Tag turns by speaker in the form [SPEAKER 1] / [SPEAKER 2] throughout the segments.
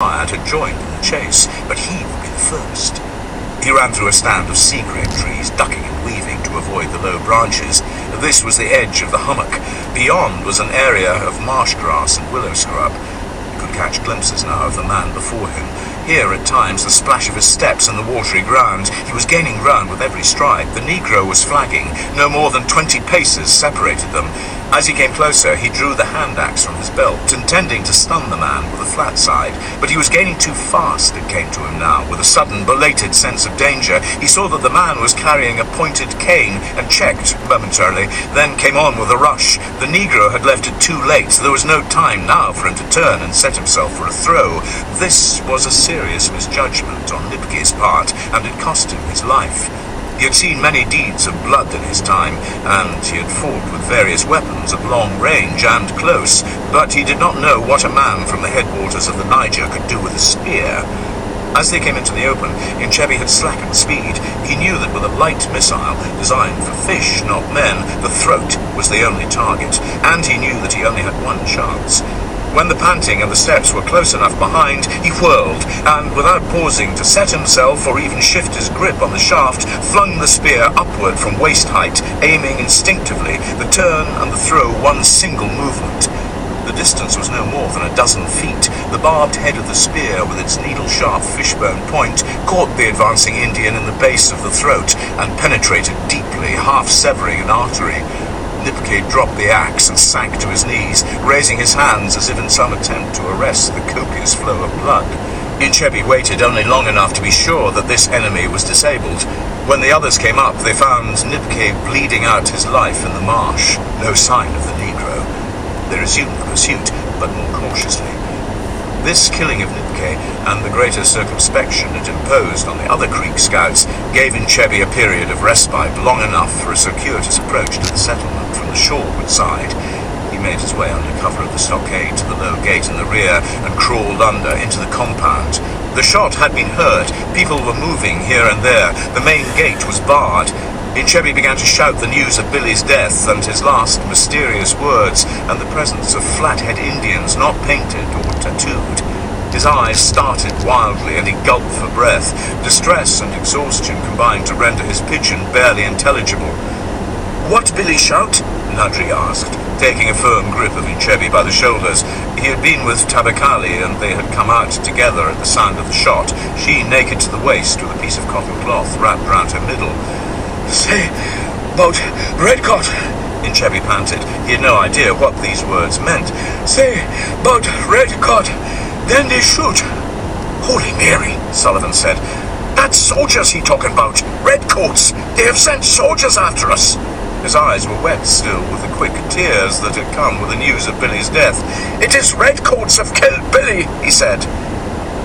[SPEAKER 1] had joined in the chase, but he would be the first. He ran through a stand of sea grape trees, ducking and weaving to avoid the low branches. This was the edge of the hummock. Beyond was an area of marsh grass and willow scrub. He could catch glimpses now of the man before him. Here, at times, the splash of his steps in the watery ground. He was gaining ground with every stride. The Negro was flagging. No more than 20 paces separated them. As he came closer, he drew the hand axe from his belt, intending to stun the man with a flat side. But he was gaining too fast, it came to him now. With a sudden, belated sense of danger, he saw that the man was carrying a pointed cane and checked momentarily, then came on with a rush. The Negro had left it too late, so there was no time now for him to turn and set himself for a throw. This was a serious misjudgment on Nipke's part, and it cost him his life. He had seen many deeds of blood in his time, and he had fought with various weapons at long range and close, but he did not know what a man from the headwaters of the Niger could do with a spear. As they came into the open, Inchebi had slackened speed. He knew that with a light missile, designed for fish, not men, the throat was the only target, and he knew that he only had one chance. When the panting and the steps were close enough behind, he whirled, and without pausing to set himself or even shift his grip on the shaft, flung the spear upward from waist height, aiming instinctively, the turn and the throw one single movement. The distance was no more than a dozen feet. The barbed head of the spear, with its needle-sharp fishbone point, caught the advancing Indian in the base of the throat and penetrated deeply, half-severing an artery. Nipke dropped the axe and sank to his knees, raising his hands as if in some attempt to arrest the copious flow of blood. Inchebi waited only long enough to be sure that this enemy was disabled. When the others came up, they found Nipke bleeding out his life in the marsh. No sign of the Negro. They resumed the pursuit, but more cautiously. This killing of Nipke and the greater circumspection it imposed on the other Creek scouts gave Inchebi a period of respite long enough for a circuitous approach to the settlement from the shoreward side. He made his way under cover of the stockade to the low gate in the rear and crawled under into the compound. The shot had been heard. People were moving here and there. The main gate was barred. Inchebi began to shout the news of Billy's death and his last mysterious words, and the presence of flathead Indians not painted or tattooed. His eyes started wildly, and he gulped for breath. Distress and exhaustion combined to render his pidgin barely intelligible. "What Billy shout?" Nadri asked, taking a firm grip of Inchebi by the shoulders. He had been with Tabakali, and they had come out together at the sound of the shot, she naked to the waist with a piece of cotton cloth wrapped round her middle. "Say, about Redcoat," Inchebi panted. He had no idea what these words meant. "Say, about Redcoat, then they shoot." "Holy Mary," Sullivan said. "That's soldiers he talking about. Redcoats. They have sent soldiers after us." His eyes were wet still with the quick tears that had come with the news of Billy's death. "It is Redcoats have killed Billy," he said.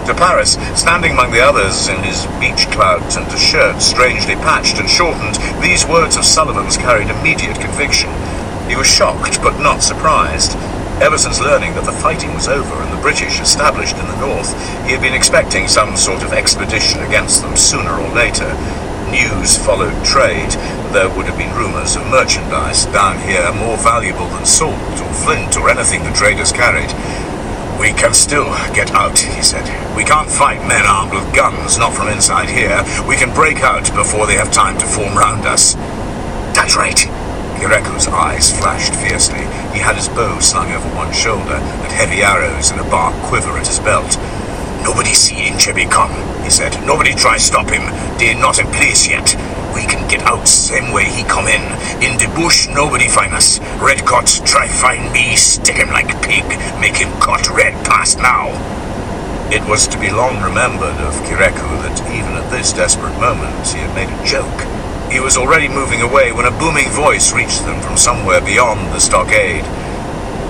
[SPEAKER 1] To Paris, standing among the others in his beach clouds and a shirt strangely patched and shortened, these words of Sullivan's carried immediate conviction. He was shocked, but not surprised. Ever since learning that the fighting was over and the British established in the north, he had been expecting some sort of expedition against them sooner or later. News followed trade. There would have been rumors of merchandise down here more valuable than salt or flint or anything the traders carried. "We can still get out," he said. "We can't fight men armed with guns, not from inside here. We can break out before they have time to form round us." "That's right." Kireku's eyes flashed fiercely. He had his bow slung over one shoulder and heavy arrows in a bark quiver at his belt. "Nobody see Inchebi come," he said. "Nobody try stop him. They not in place yet. We can get out same way he come in. In the bush, nobody find us. Redcoat try find me, stick him like pig, make him cut red past now." It was to be long remembered of Kireku that even at this desperate moment he had made a joke. He was already moving away when a booming voice reached them from somewhere beyond the stockade.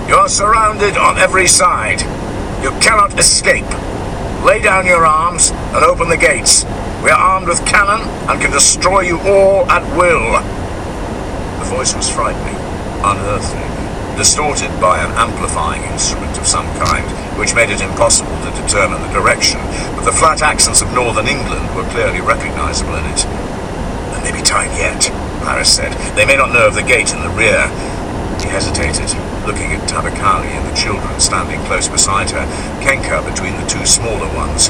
[SPEAKER 1] "You're surrounded on every side. You cannot escape. Lay down your arms and open the gates. We are armed with cannon and can destroy you all at will." The voice was frightening, unearthly, distorted by an amplifying instrument of some kind, which made it impossible to determine the direction, but the flat accents of northern England were clearly recognizable in it. "There may be time yet," Paris said. "They may not know of the gate in the rear. He hesitated, looking at Tabakali and the children standing close beside her, Kenka between the two smaller ones.